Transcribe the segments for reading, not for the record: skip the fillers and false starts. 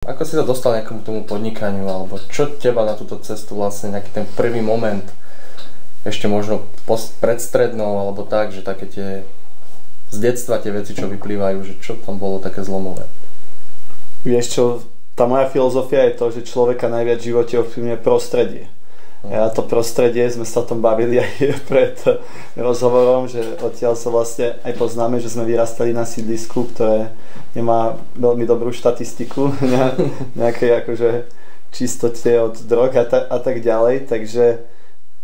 Ako si sa dostal nejakému tomu podnikaniu, alebo čo teba na túto cestu vlastne, nejaký ten prvý moment, ešte možno predstrednou, alebo tak, že také tie z detstva tie veci, čo vyplývajú, že čo tam bolo také zlomové? Vieš čo, tá moja filozofia je to, že človeka najviac v živote ovplyvňuje prostredie. A to prostredie, sme sa o tom bavili aj pred rozhovorom, že odtiaľ sa vlastne aj poznáme, že sme vyrastali na sídlisku, ktoré nemá veľmi dobrú štatistiku nejakej akože čistote od drog a tak ďalej, takže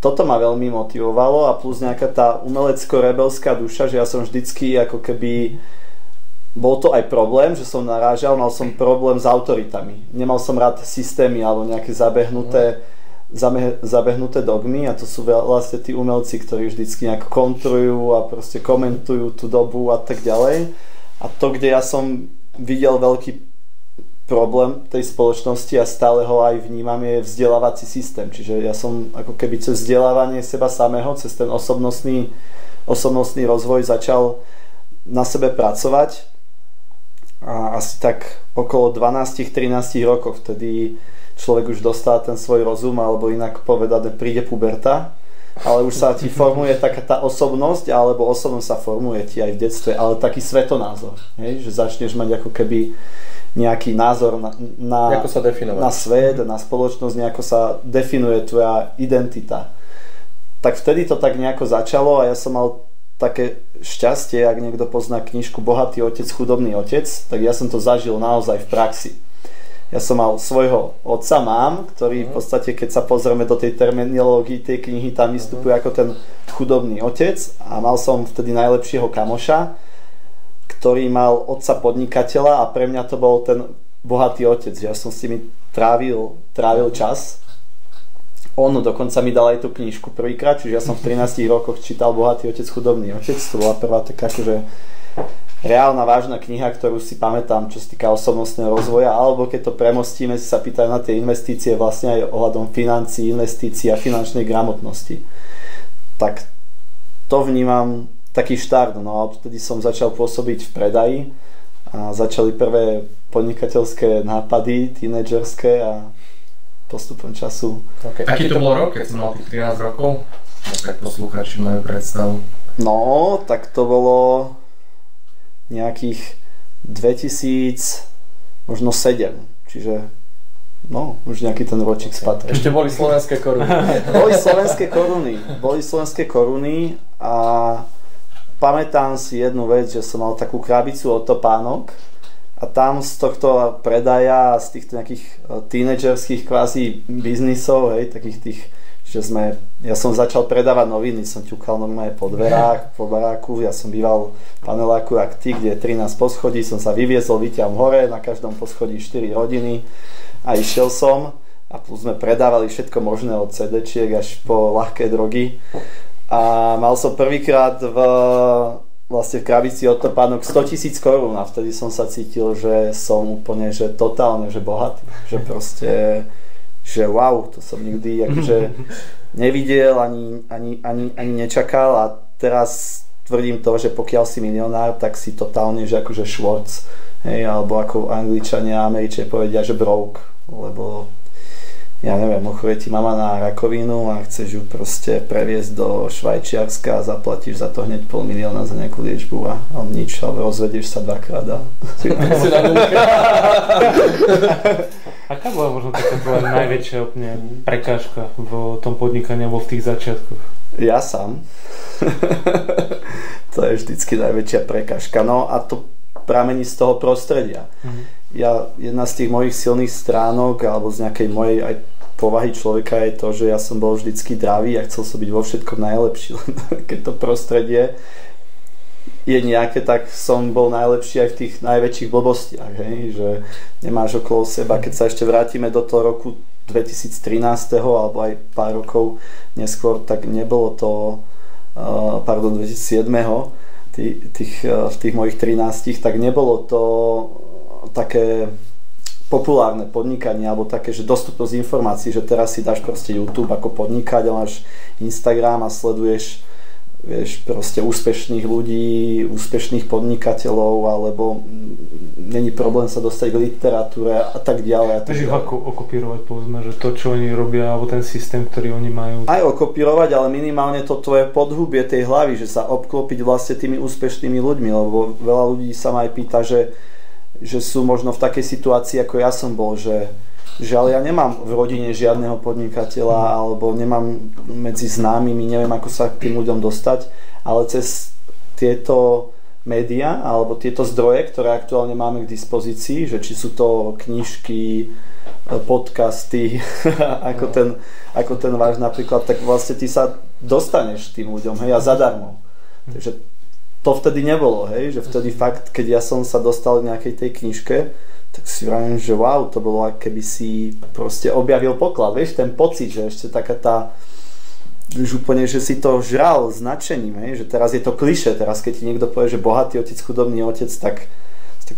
toto ma veľmi motivovalo a plus nejaká tá umelecko-rebelská duša, že ja som vždycky ako keby, bol to aj problém, že som narážal, mal som problém s autoritami, nemal som rád systémy alebo nejaké zabehnuté dogmy a to sú vlastne tí umelci, ktorí vždycky nejak kontrujú a proste komentujú tú dobu a tak ďalej. A to, kde ja som videl veľký problém tej spoločnosti a stále ho aj vnímam, je vzdelávací systém. Čiže ja som ako keby cez vzdelávanie seba samého, cez ten osobnostný rozvoj začal na sebe pracovať a asi tak okolo 12-13 rokov vtedy človek už dostáva ten svoj rozum, alebo inak povedané, príde puberta, ale už sa ti formuje taká tá osobnosť, alebo osobnosť sa formuje ti aj v detstve, ale taký svetonázor, hej? Že začneš mať ako keby nejaký názor na svet, na spoločnosť, nejako sa definuje tvoja identita. Tak vtedy to tak nejako začalo a ja som mal také šťastie, ak niekto pozná knižku Bohatý otec, chudobný otec, tak ja som to zažil naozaj v praxi. Ja som mal svojho otca, ktorý v podstate, keď sa pozrieme do tej terminológie tej knihy, tam vystupuje ako ten chudobný otec a mal som vtedy najlepšieho kamoša, ktorý mal otca podnikateľa a pre mňa to bol ten bohatý otec. Ja som s nimi trávil čas. On dokonca mi dal aj tú knižku prvýkrát, čiže ja som v 13 rokoch čítal Bohatý otec, chudobný otec. To bola prvá taká akože reálna, vážna kniha, ktorú si pamätám, čo sa týka osobnostného rozvoja, alebo keď to premostíme, si sa pýtajú na tie investície vlastne aj ohľadom financií, investícií a finančnej gramotnosti. Tak to vnímam taký štart, no a odtedy som začal pôsobiť v predaji a začali prvé podnikateľské nápady, tínedžerské a postupom času. Okay. Aký to bol rok, keď som mal tých 13 rokov? Tak poslucháči majú predstavu. No, tak to bolo nejakých 2000, možno 7, čiže no, už nejaký ten ročík späť. Ešte boli slovenské koruny. Boli slovenské koruny a pamätám si jednu vec, že som mal takú krabicu od topánok a tam z tohto predaja, z týchto nejakých tínedžerských kvázi biznisov, hej, takých tých, že ja som začal predávať noviny, som ťukal normálne po dverách, po baráku, ja som býval v paneláku jak ty, kde je 13 poschodí, som sa vyviezol, vyťam hore, na každom poschodí 4 rodiny a išiel som a plus sme predávali všetko možné od CD-čiek až po ľahké drogy a mal som prvýkrát vlastne v krabici od topánok 100 000 korún a vtedy som sa cítil, že som úplne, že totálne, že bohatý, že proste že wow, to som nikdy akože nevidel ani nečakal a teraz tvrdím to, že pokiaľ si milionár, tak si totálne, že akože Schwartz, hej, alebo ako Angličania a Američania povedia, že broke, lebo ja neviem, ochoruje ti mama na rakovinu a chceš ju proste previesť do Švajčiarska a zaplatíš za to hneď 500 000 za nejakú liečbu a nič, ale rozvedieš sa dvakrát a Aká bola možno taká tvoja najväčšia prekážka v tom podnikaní alebo v tých začiatkoch? Ja sám. To je vždycky najväčšia prekážka. No a to pramení z toho prostredia. Jedna z tých mojich silných stránok alebo z nejakej mojej aj povahy človeka je to, že ja som bol vždycky dravý a chcel som byť vo všetkom najlepší. Keď to prostredie je nejaké, tak som bol najlepší aj v tých najväčších blbostiach, hej? Že nemáš okolo seba, keď sa ešte vrátime do toho roku 2013 alebo aj pár rokov neskôr, tak nebolo to 2007 v tých mojich 13, tak nebolo to také populárne podnikanie alebo také, že dostupnosť informácií, že teraz si dáš proste YouTube ako podnikať a máš Instagram a sleduješ vieš, proste úspešných ľudí, úspešných podnikateľov, alebo není problém sa dostať k literatúre a tak ďalej. Takže ako okopírovať, povedzme, že to, čo oni robia, alebo ten systém, ktorý oni majú. Aj okopírovať, ale minimálne to tvoje podhubie tej hlavy, že sa obklopiť vlastne tými úspešnými ľuďmi, lebo veľa ľudí sa ma aj pýta, že sú možno v takej situácii, ako ja som bol, že ale ja nemám v rodine žiadneho podnikateľa alebo nemám medzi známymi, neviem ako sa k tým ľuďom dostať, ale cez tieto médiá alebo tieto zdroje, ktoré aktuálne máme k dispozícii, že či sú to knižky, podcasty, ako ten váš napríklad, tak vlastne ty sa dostaneš tým ľuďom, hej, a zadarmo. Takže to vtedy nebolo, hej, že vtedy fakt, keď ja som sa dostal k nejakej tej knižke, tak si vravím, že wow, to bolo ako keby si proste objavil poklad, vieš, ten pocit, že ešte taká tá, už úplne, že si to žral s nadšením, hej, že teraz je to klišé, teraz keď ti niekto povie, že bohatý otec, chudobný otec, tak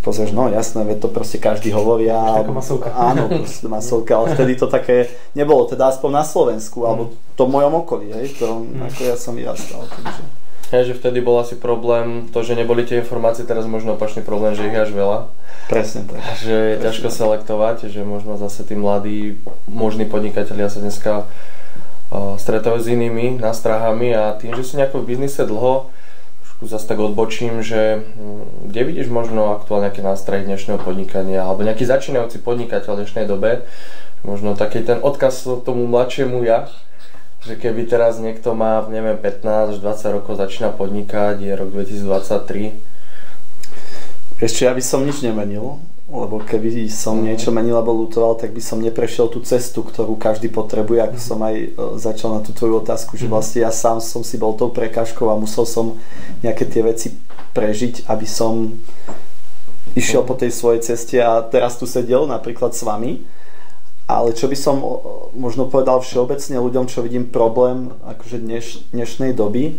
pozrieš, no jasné, veď to proste každý hovoria. Taká masovka. Áno, proste masovka, ale vtedy to také nebolo, teda aspoň na Slovensku, alebo to v mojom okolí, hej, ako ja som vyrastal, takže. Že vtedy bol asi problém to, že neboli tie informácie, teraz možno opačný problém, že ich je až veľa. Presne tak. Že je ťažko selektovať, že možno zase tí mladí, možní podnikatelia sa dneska stretávajú s inými nástrahami a tým, že si nejako v biznise dlho, trošku zase tak odbočím, že kde vidíš možno aktuálne nejaké nástrahy dnešného podnikania alebo nejaký začínajúci podnikateľ v dnešnej dobe, možno taký ten odkaz tomu mladšiemu ja, že keby teraz niekto má, neviem, 15 až 20 rokov, začína podnikať, je rok 2023. Ešte ja by som nič nemenil, lebo keby som niečo menil alebo lutoval, tak by som neprešiel tú cestu, ktorú každý potrebuje, ako som aj začal na tú tvoju otázku, že vlastne ja sám som si bol tou prekážkou a musel som nejaké tie veci prežiť, aby som išiel po tej svojej ceste a teraz tu sedel napríklad s vami. Ale čo by som možno povedal všeobecne ľuďom, čo vidím problém akože dnešnej doby,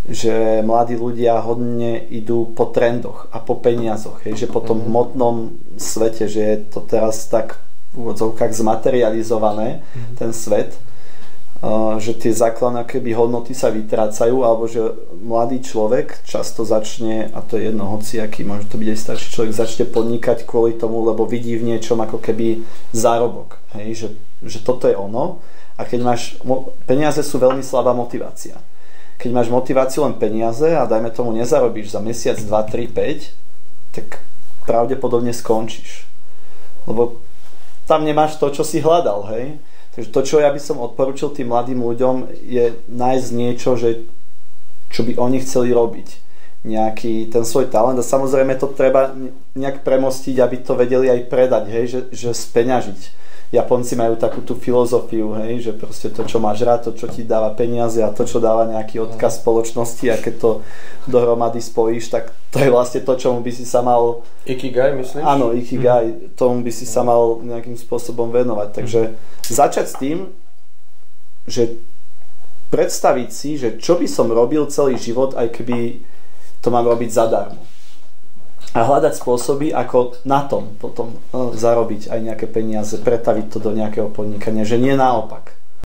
že mladí ľudia hodne idú po trendoch a po peniazoch, že po tom hmotnom svete, že je to teraz tak v úvodzovkách zmaterializované, ten svet, že tie základné keby hodnoty sa vytrácajú, alebo že mladý človek často začne, a to je jedno, hociaký, môže to byť aj starší človek, začne podnikať kvôli tomu, lebo vidí v niečom ako keby zárobok, hej, že toto je ono. A keď máš, peniaze sú veľmi slabá motivácia. Keď máš motiváciu len peniaze a dajme tomu nezarobíš za mesiac, 2, 3, 5, tak pravdepodobne skončíš. Lebo tam nemáš to, čo si hľadal, hej. Takže to, čo ja by som odporučil tým mladým ľuďom, je nájsť niečo, čo by oni chceli robiť. Nejaký ten svoj talent a samozrejme to treba nejak premostiť, aby to vedeli aj predať, hej, že speňažiť. Japonci majú takú tú filozofiu, hej, že proste to, čo máš rád, to, čo ti dáva peniaze a to, čo dáva nejaký odkaz spoločnosti a keď to dohromady spojíš, tak to je vlastne to, čomu by si sa mal... Ikigai, myslíš? Áno, Ikigai, tomu by si sa mal nejakým spôsobom venovať. Takže začať s tým, že predstaviť si, že čo by som robil celý život, aj keby to mám robiť zadarmo. A hľadať spôsoby, ako na tom potom zarobiť aj nejaké peniaze, pretaviť to do nejakého podnikania, že nie naopak.